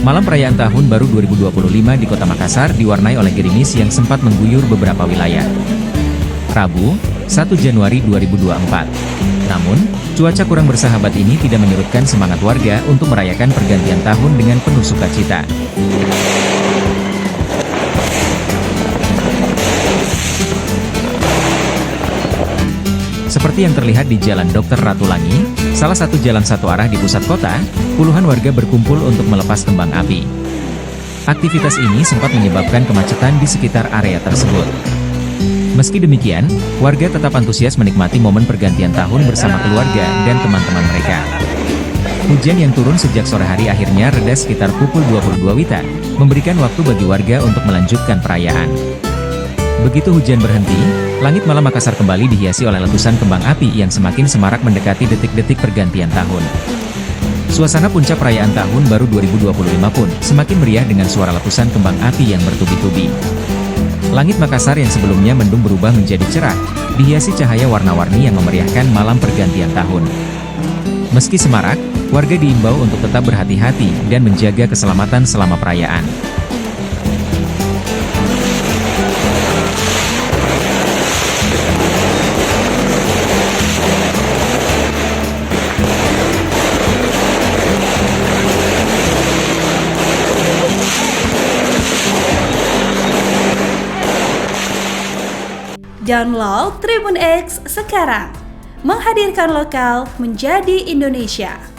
Malam perayaan Tahun Baru 2025 di Kota Makassar diwarnai oleh gerimis yang sempat mengguyur beberapa wilayah. Rabu, 1 Januari 2024. Namun, cuaca kurang bersahabat ini tidak menyurutkan semangat warga untuk merayakan pergantian tahun dengan penuh sukacita. Seperti yang terlihat di Jalan Dr. Ratulangi, salah satu jalan satu arah di pusat kota, puluhan warga berkumpul untuk melepas kembang api. Aktivitas ini sempat menyebabkan kemacetan di sekitar area tersebut. Meski demikian, warga tetap antusias menikmati momen pergantian tahun bersama keluarga dan teman-teman mereka. Hujan yang turun sejak sore hari akhirnya reda sekitar pukul 22 WITA, memberikan waktu bagi warga untuk melanjutkan perayaan. Begitu hujan berhenti, langit malam Makassar kembali dihiasi oleh letusan kembang api yang semakin semarak mendekati detik-detik pergantian tahun. Suasana puncak perayaan Tahun Baru 2025 pun semakin meriah dengan suara letusan kembang api yang bertubi-tubi. Langit Makassar yang sebelumnya mendung berubah menjadi cerah, dihiasi cahaya warna-warni yang memeriahkan malam pergantian tahun. Meski semarak, warga diimbau untuk tetap berhati-hati dan menjaga keselamatan selama perayaan. Download Tribun X sekarang, menghadirkan lokal menjadi Indonesia.